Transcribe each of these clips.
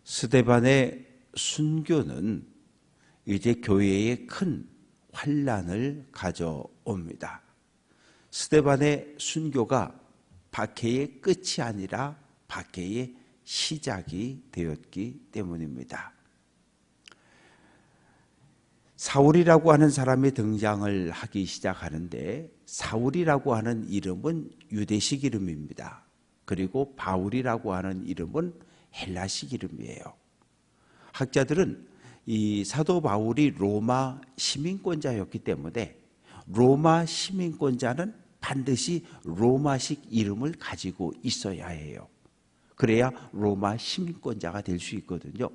스데반의 순교는 이제 교회에 큰 환란을 가져옵니다. 스데반의 순교가 박해의 끝이 아니라 박해의 시작이 되었기 때문입니다. 사울이라고 하는 사람이 등장을 하기 시작하는데, 사울이라고 하는 이름은 유대식 이름입니다. 그리고 바울이라고 하는 이름은 헬라식 이름이에요. 학자들은 이 사도 바울이 로마 시민권자였기 때문에 로마 시민권자는 반드시 로마식 이름을 가지고 있어야 해요. 그래야 로마 시민권자가 될 수 있거든요.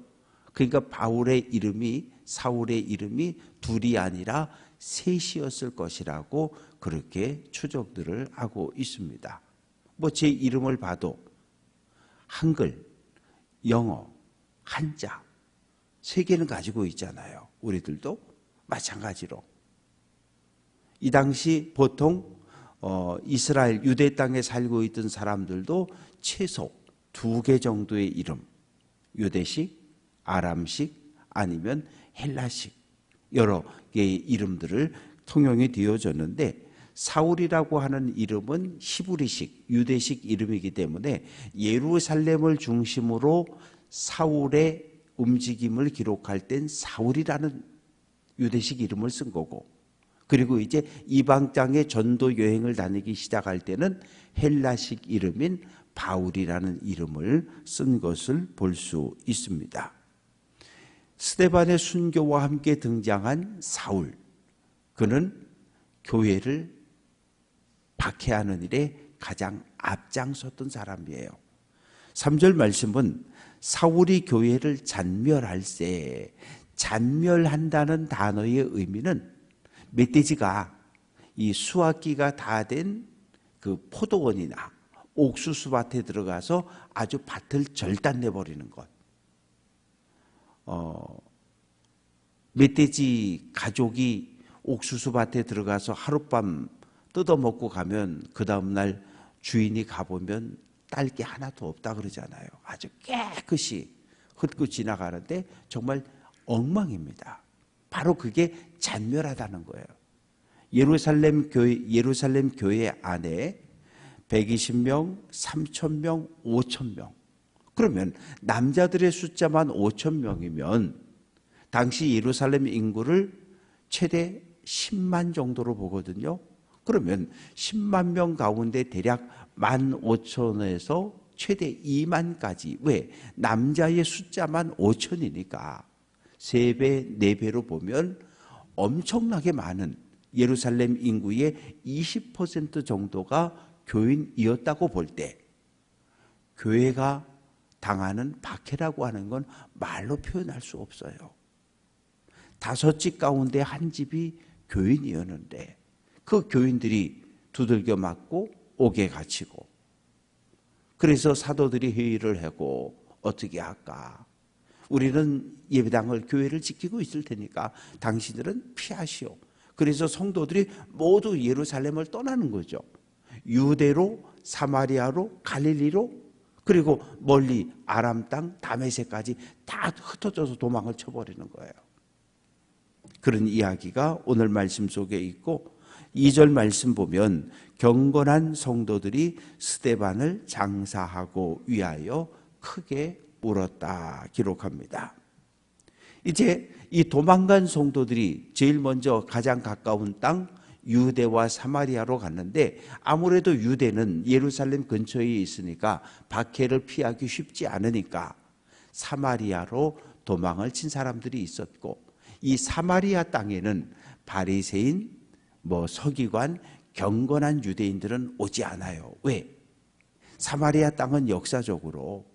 그러니까 바울의 이름이, 사울의 이름이 둘이 아니라 셋이었을 것이라고 그렇게 추정들을 하고 있습니다. 뭐 제 이름을 봐도 한글, 영어, 한자 세 개는 가지고 있잖아요. 우리들도 마찬가지로. 이 당시 보통 이스라엘 유대 땅에 살고 있던 사람들도 최소 2개 정도의 이름, 유대식, 아람식 아니면 헬라식 여러 개의 이름들을 통용이 되어졌는데, 사울이라고 하는 이름은 히브리식, 유대식 이름이기 때문에 예루살렘을 중심으로 사울의 움직임을 기록할 땐 사울이라는 유대식 이름을 쓴 거고, 그리고 이제 이방 땅에 전도 여행을 다니기 시작할 때는 헬라식 이름인 바울이라는 이름을 쓴 것을 볼 수 있습니다. 스데반의 순교와 함께 등장한 사울, 그는 교회를 박해하는 일에 가장 앞장섰던 사람이에요. 3절 말씀은 사울이 교회를 잔멸할세, 잔멸한다는 단어의 의미는 멧돼지가 이 수확기가 다 된 그 포도원이나 옥수수밭에 들어가서 아주 밭을 절단내버리는 것. 멧돼지 가족이 옥수수밭에 들어가서 하룻밤 뜯어먹고 가면 그 다음날 주인이 가보면 딸 게 하나도 없다 그러잖아요. 아주 깨끗이 훑고 지나가는데 정말 엉망입니다. 바로 그게 잔멸하다는 거예요. 예루살렘 교회 안에 120명, 3,000명, 5,000명. 그러면 남자들의 숫자만 5,000명이면 당시 예루살렘 인구를 최대 10만 정도로 보거든요. 그러면 10만 명 가운데 대략 15,000에서 최대 2만까지. 왜? 남자의 숫자만 5,000이니까 3배, 4배로 보면 엄청나게 많은 예루살렘 인구의 20% 정도가 교인이었다고 볼 때 교회가 당하는 박해라고 하는 건 말로 표현할 수 없어요. 5집 가운데 한 집이 교인이었는데 그 교인들이 두들겨 맞고 옥에 갇히고, 그래서 사도들이 회의를 하고 어떻게 할까? 우리는 예배당을, 교회를 지키고 있을 테니까 당신들은 피하시오. 그래서 성도들이 모두 예루살렘을 떠나는 거죠. 유대로, 사마리아로, 갈릴리로, 그리고 멀리 아람 땅, 다메섹까지 다 흩어져서 도망을 쳐버리는 거예요. 그런 이야기가 오늘 말씀 속에 있고, 2절 말씀 보면 경건한 성도들이 스데반을 장사하고 위하여 크게 울었다 기록합니다. 이제 이 도망간 성도들이 제일 먼저 가장 가까운 땅 유대와 사마리아로 갔는데, 아무래도 유대는 예루살렘 근처에 있으니까 박해를 피하기 쉽지 않으니까 사마리아로 도망을 친 사람들이 있었고, 이 사마리아 땅에는 바리새인, 서기관, 경건한 유대인들은 오지 않아요. 왜? 사마리아 땅은 역사적으로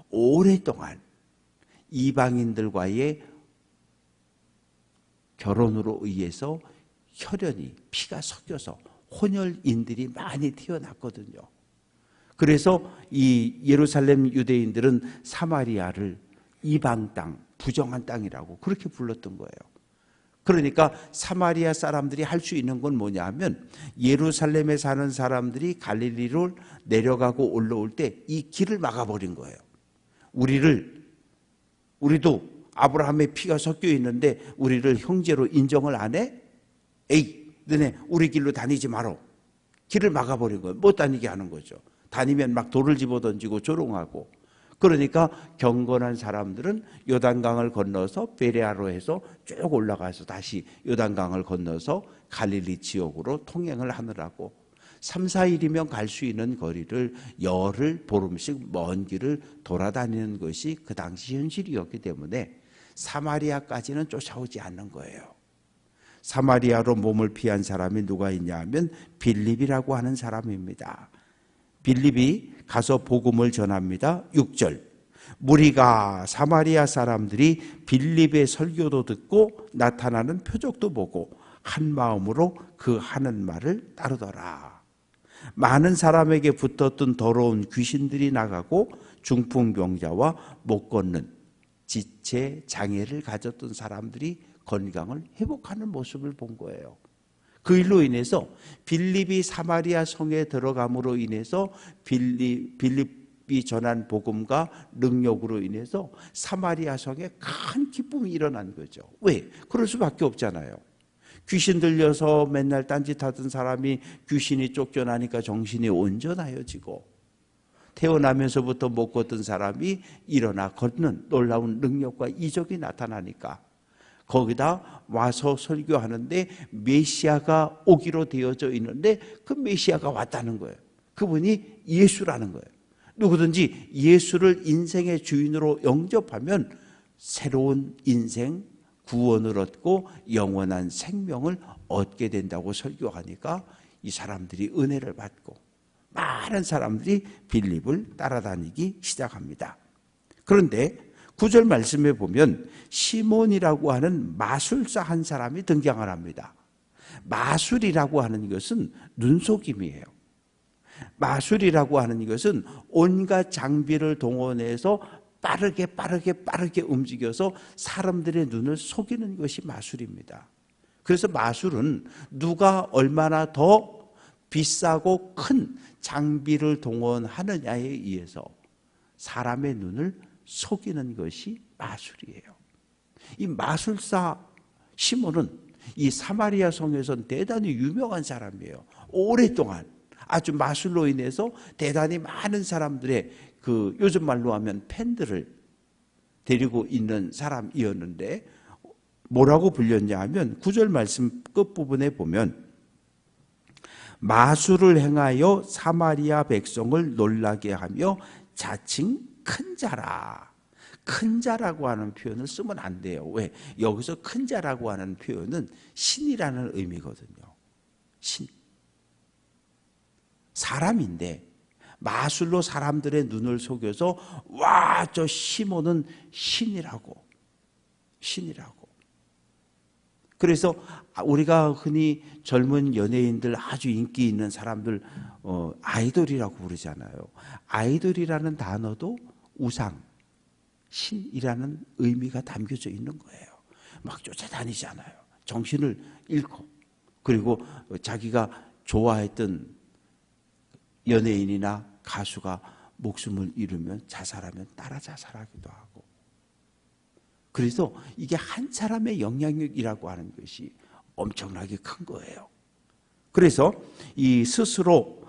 오랫동안 이방인들과의 결혼으로 의해서 혈연이, 피가 섞여서 혼혈인들이 많이 태어났거든요. 그래서 이 예루살렘 유대인들은 사마리아를 이방 땅, 부정한 땅이라고 그렇게 불렀던 거예요. 그러니까 사마리아 사람들이 할 수 있는 건 뭐냐 하면, 예루살렘에 사는 사람들이 갈릴리로 내려가고 올라올 때 이 길을 막아버린 거예요. 우리를 우리도 아브라함의 피가 섞여 있는데 우리를 형제로 인정을 안 해? 에이, 너네 우리 길로 다니지 마라. 길을 막아버린 거예요. 못 다니게 하는 거죠. 다니면 막 돌을 집어던지고 조롱하고. 그러니까 경건한 사람들은 요단강을 건너서 베레아로 해서 쭉 올라가서 다시 요단강을 건너서 갈릴리 지역으로 통행을 하느라고 3, 4일이면 갈 수 있는 거리를 열흘, 보름씩 먼 길을 돌아다니는 것이 그 당시 현실이었기 때문에 사마리아까지는 쫓아오지 않는 거예요. 사마리아로 몸을 피한 사람이 누가 있냐 하면 빌립이라고 하는 사람입니다. 빌립이 가서 복음을 전합니다. 6절. 무리가 사마리아 사람들이 빌립의 설교도 듣고 나타나는 표적도 보고 한 마음으로 그 하는 말을 따르더라. 많은 사람에게 붙었던 더러운 귀신들이 나가고 중풍병자와 못 걷는 지체 장애를 가졌던 사람들이 건강을 회복하는 모습을 본 거예요. 그 일로 인해서 빌립이 사마리아 성에 들어감으로 인해서 빌립이 전한 복음과 능력으로 인해서 사마리아 성에 큰 기쁨이 일어난 거죠. 왜? 그럴 수밖에 없잖아요. 귀신 들려서 맨날 딴짓하던 사람이 귀신이 쫓겨나니까 정신이 온전하여지고 태어나면서부터 못 걷던 사람이 일어나 걷는 놀라운 능력과 이적이 나타나니까 거기다 와서 설교하는데 메시아가 오기로 되어져 있는데 그 메시아가 왔다는 거예요. 그분이 예수라는 거예요. 누구든지 예수를 인생의 주인으로 영접하면 새로운 인생, 구원을 얻고 영원한 생명을 얻게 된다고 설교하니까 이 사람들이 은혜를 받고 많은 사람들이 빌립을 따라다니기 시작합니다. 그런데 9절 말씀에 보면 시몬이라고 하는 마술사 한 사람이 등장을 합니다. 마술이라고 하는 것은 눈속임이에요. 마술이라고 하는 것은 온갖 장비를 동원해서 빠르게 움직여서 사람들의 눈을 속이는 것이 마술입니다. 그래서 마술은 누가 얼마나 더 비싸고 큰 장비를 동원하느냐에 의해서 사람의 눈을 속이는 것이 마술이에요. 이 마술사 시몬은 이 사마리아 성에서는 대단히 유명한 사람이에요. 오랫동안 아주 마술로 인해서 대단히 많은 사람들의 그 요즘 말로 하면 팬들을 데리고 있는 사람이었는데 뭐라고 불렸냐 하면 9절 말씀 끝부분에 보면 마술을 행하여 사마리아 백성을 놀라게 하며 자칭 큰 자라. 큰 자라고 하는 표현을 쓰면 안 돼요. 왜? 여기서 큰 자라고 하는 표현은 신이라는 의미거든요. 신. 사람인데 마술로 사람들의 눈을 속여서 와, 저 시몬은 신이라고. 그래서 우리가 흔히 젊은 연예인들 아주 인기 있는 사람들 아이돌이라고 부르잖아요. 아이돌이라는 단어도 우상, 신이라는 의미가 담겨져 있는 거예요. 막 쫓아다니잖아요. 정신을 잃고 그리고 자기가 좋아했던 연예인이나 가수가 목숨을 잃으면 자살하면 따라 자살하기도 하고 그래서 이게 한 사람의 영향력이라고 하는 것이 엄청나게 큰 거예요. 그래서 이 스스로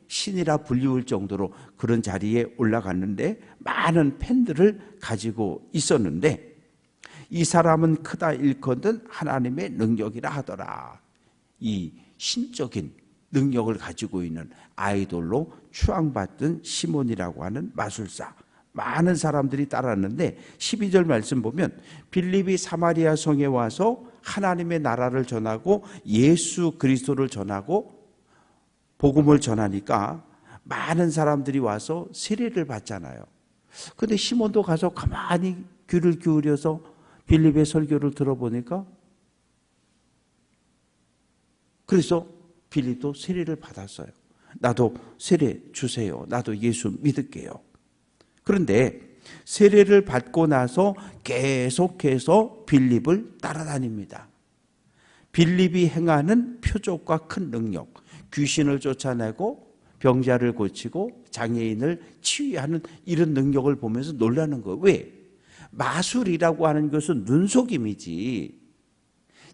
신이라 불리울 정도로 그런 자리에 올라갔는데 많은 팬들을 가지고 있었는데 이 사람은 크다 일컫는 하나님의 능력이라 하더라. 이 신적인 능력을 가지고 있는 아이돌로 추앙받던 시몬이라고 하는 마술사. 많은 사람들이 따랐는데 12절 말씀 보면 빌립이 사마리아 성에 와서 하나님의 나라를 전하고 예수 그리스도를 전하고 복음을 전하니까 많은 사람들이 와서 세례를 받잖아요. 그런데 시몬도 가서 가만히 귀를 기울여서 빌립의 설교를 들어보니까 그래서 빌립도 세례를 받았어요. 나도 세례 주세요. 나도 예수 믿을게요. 그런데 세례를 받고 나서 계속해서 빌립을 따라다닙니다. 빌립이 행하는 표적과 큰 능력, 귀신을 쫓아내고 병자를 고치고 장애인을 치유하는 이런 능력을 보면서 놀라는 거예요. 왜? 마술이라고 하는 것은 눈속임이지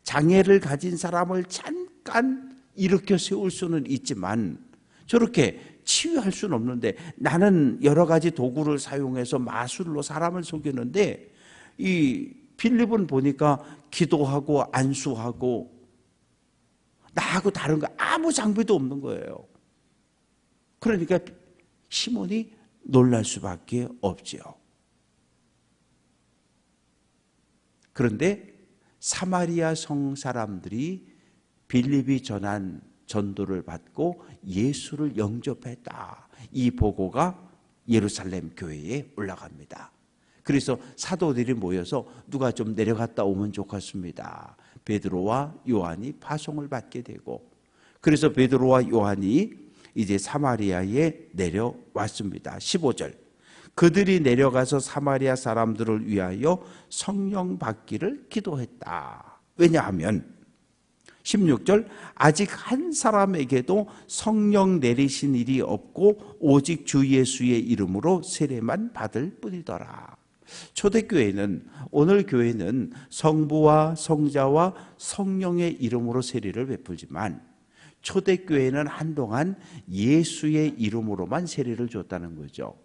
장애를 가진 사람을 잠깐 일으켜 세울 수는 있지만 저렇게 치유할 수는 없는데, 나는 여러 가지 도구를 사용해서 마술로 사람을 속이는데 이 빌립은 보니까 기도하고 안수하고 나하고 다른 거 아무 장비도 없는 거예요. 그러니까 시몬이 놀랄 수밖에 없지요. 그런데 사마리아 성 사람들이 빌립이 전한 전도를 받고 예수를 영접했다, 이 보고가 예루살렘 교회에 올라갑니다. 그래서 사도들이 모여서 누가 좀 내려갔다 오면 좋겠습니다. 베드로와 요한이 파송을 받게 되고, 그래서 베드로와 요한이 이제 사마리아에 내려왔습니다. 15절, 그들이 내려가서 사마리아 사람들을 위하여 성령 받기를 기도했다. 왜냐하면 16절, 아직 한 사람에게도 성령 내리신 일이 없고 오직 주 예수의 이름으로 세례만 받을 뿐이더라. 초대교회는, 오늘 교회는 성부와 성자와 성령의 이름으로 세례를 베풀지만 초대교회는 한동안 예수의 이름으로만 세례를 줬다는 거죠.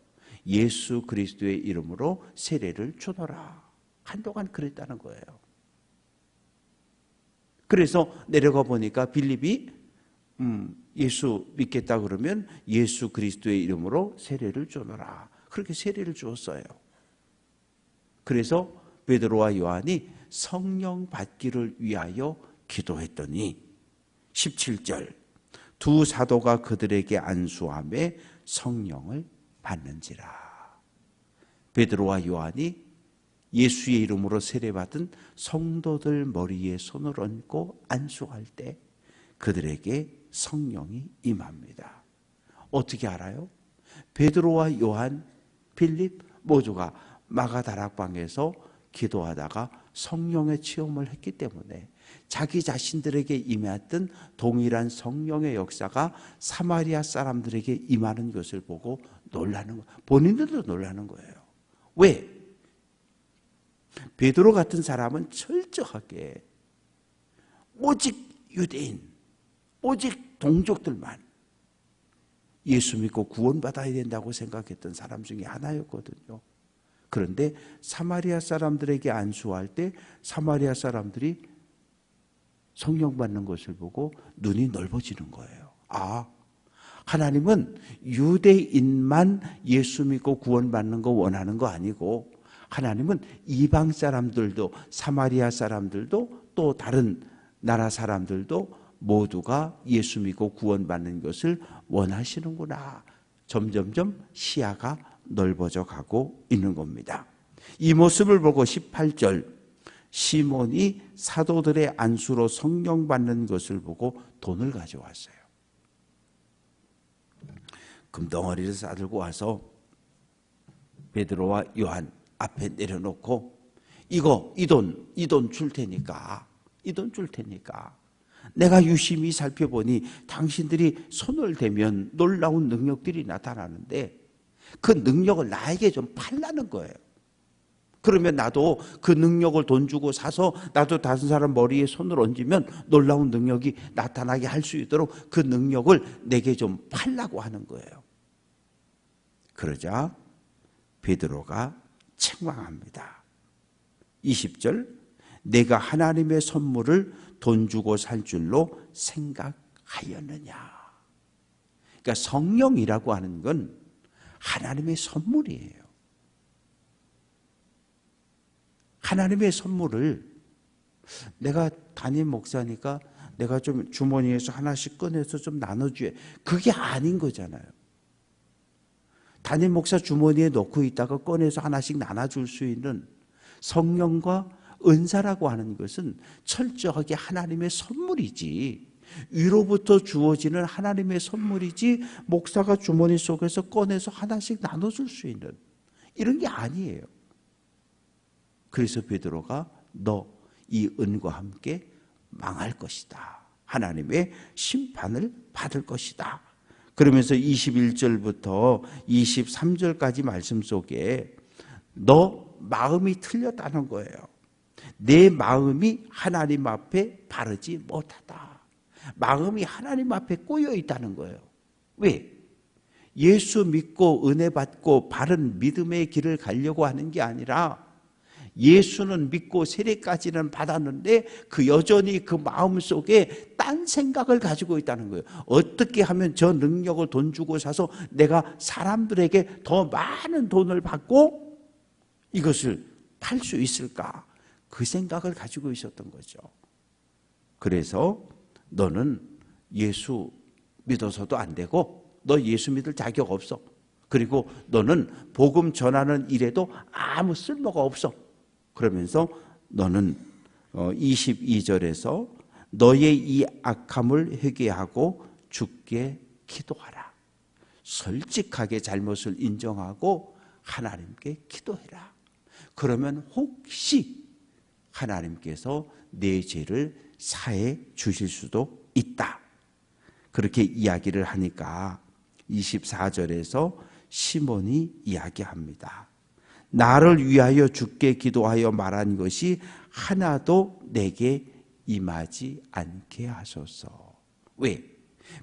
예수 그리스도의 이름으로 세례를 주노라. 한동안 그랬다는 거예요. 그래서 내려가 보니까 빌립이 예수 믿겠다 그러면 예수 그리스도의 이름으로 세례를 주노라. 그렇게 세례를 주었어요. 그래서 베드로와 요한이 성령 받기를 위하여 기도했더니 17절, 두 사도가 그들에게 안수하며 성령을 받는지라. 베드로와 요한이 예수의 이름으로 세례받은 성도들 머리에 손을 얹고 안수할 때 그들에게 성령이 임합니다. 어떻게 알아요? 베드로와 요한, 빌립 모두가 마가다락방에서 기도하다가 성령의 체험을 했기 때문에 자기 자신들에게 임했던 동일한 성령의 역사가 사마리아 사람들에게 임하는 것을 보고 놀라는 거예요. 본인들도 놀라는 거예요. 왜? 베드로 같은 사람은 철저하게 오직 유대인, 오직 동족들만 예수 믿고 구원받아야 된다고 생각했던 사람 중에 하나였거든요. 그런데 사마리아 사람들에게 안수할 때 사마리아 사람들이 성령 받는 것을 보고 눈이 넓어지는 거예요. 아, 하나님은 유대인만 예수 믿고 구원받는 거 원하는 거 아니고 하나님은 이방 사람들도, 사마리아 사람들도, 또 다른 나라 사람들도 모두가 예수 믿고 구원받는 것을 원하시는구나. 점점점 시야가 넓어져 가고 있는 겁니다. 이 모습을 보고 18절, 시몬이 사도들의 안수로 성령 받는 것을 보고 돈을 가져왔어요. 금덩어리를 싸들고 와서 베드로와 요한 앞에 내려놓고 이 돈 줄 테니까, 이 돈 줄 테니까 내가 유심히 살펴보니 당신들이 손을 대면 놀라운 능력들이 나타나는데 그 능력을 나에게 좀 팔라는 거예요. 그러면 나도 그 능력을 돈 주고 사서 나도 다른 사람 머리에 손을 얹으면 놀라운 능력이 나타나게 할 수 있도록 그 능력을 내게 좀 팔라고 하는 거예요. 그러자 베드로가 책망합니다. 20절, 내가 하나님의 선물을 돈 주고 살 줄로 생각하였느냐. 그러니까 성령이라고 하는 건 하나님의 선물이에요. 하나님의 선물을 내가 담임 목사니까 내가 좀 주머니에서 하나씩 꺼내서 좀 나눠줘야, 그게 아닌 거잖아요. 담임 목사 주머니에 넣고 있다가 꺼내서 하나씩 나눠줄 수 있는 성령과 은사라고 하는 것은 철저하게 하나님의 선물이지, 위로부터 주어지는 하나님의 선물이지 목사가 주머니 속에서 꺼내서 하나씩 나눠줄 수 있는 이런 게 아니에요. 그래서 베드로가 너 이 은과 함께 망할 것이다. 하나님의 심판을 받을 것이다. 그러면서 21절부터 23절까지 말씀 속에 너 마음이 틀렸다는 거예요. 내 마음이 하나님 앞에 바르지 못하다. 마음이 하나님 앞에 꼬여 있다는 거예요. 왜? 예수 믿고 은혜 받고 바른 믿음의 길을 가려고 하는 게 아니라 예수는 믿고 세례까지는 받았는데 그 여전히 그 마음속에 딴 생각을 가지고 있다는 거예요. 어떻게 하면 저 능력을 돈 주고 사서 내가 사람들에게 더 많은 돈을 받고 이것을 팔 수 있을까? 그 생각을 가지고 있었던 거죠. 그래서 너는 예수 믿어서도 안 되고 너 예수 믿을 자격 없어. 그리고 너는 복음 전하는 일에도 아무 쓸모가 없어. 그러면서 너는 22절에서 너의 이 악함을 회개하고 주께 기도하라. 솔직하게 잘못을 인정하고 하나님께 기도해라. 그러면 혹시 하나님께서 내 죄를 사해 주실 수도 있다. 그렇게 이야기를 하니까 24절에서 시몬이 이야기합니다. 나를 위하여 주께 기도하여 말한 것이 하나도 내게 임하지 않게 하소서. 왜?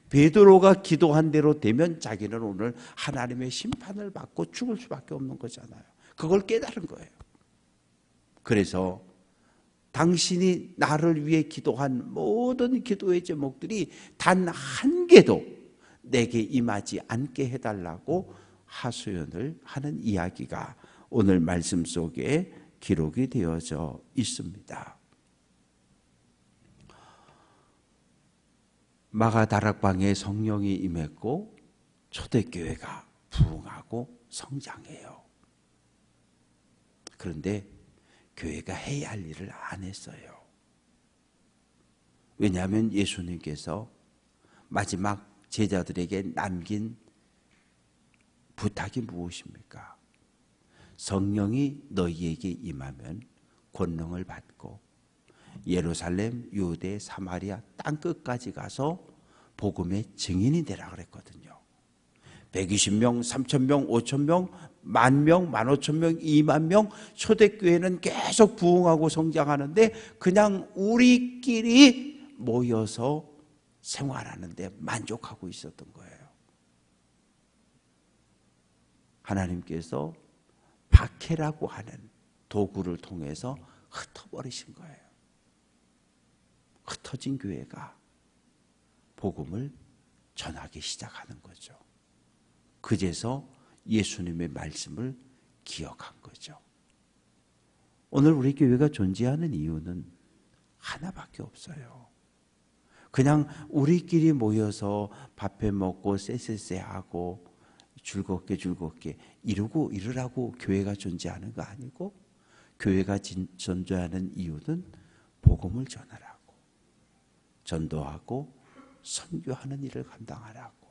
베드로가 기도한 대로 되면 자기는 오늘 하나님의 심판을 받고 죽을 수밖에 없는 거잖아요. 그걸 깨달은 거예요. 그래서 당신이 나를 위해 기도한 모든 기도의 제목들이 단 한 개도 내게 임하지 않게 해달라고 하소연을 하는 이야기가 오늘 말씀 속에 기록이 되어져 있습니다. 마가다락방에 성령이 임했고 초대교회가 부흥하고 성장해요. 그런데 교회가 해야 할 일을 안 했어요. 왜냐하면 예수님께서 마지막 제자들에게 남긴 부탁이 무엇입니까? 성령이 너희에게 임하면 권능을 받고 예루살렘, 유대, 사마리아 땅끝까지 가서 복음의 증인이 되라 그랬거든요. 120명, 3,000명, 5,000명, 10,000명, 15,000명, 20,000명 초대교회는 계속 부흥하고 성장하는데 그냥 우리끼리 모여서 생활하는데 만족하고 있었던 거예요. 하나님께서 박해라고 하는 도구를 통해서 흩어버리신 거예요. 흩어진 교회가 복음을 전하기 시작하는 거죠. 그제서 예수님의 말씀을 기억한 거죠. 오늘 우리 교회가 존재하는 이유는 하나밖에 없어요. 그냥 우리끼리 모여서 밥해 먹고 쎄쎄쎄하고 즐겁게 이러라고 교회가 존재하는 거 아니고 교회가 존재하는 이유는 복음을 전하라고 전도하고 선교하는 일을 감당하라고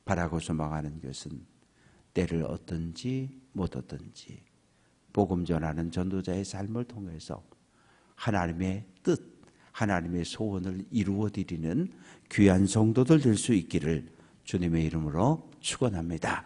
바라고 소망하는 것은 때를 얻든지 못 얻든지 복음 전하는 전도자의 삶을 통해서 하나님의 뜻, 하나님의 소원을 이루어드리는 귀한 성도들 될 수 있기를 주님의 이름으로 축원합니다.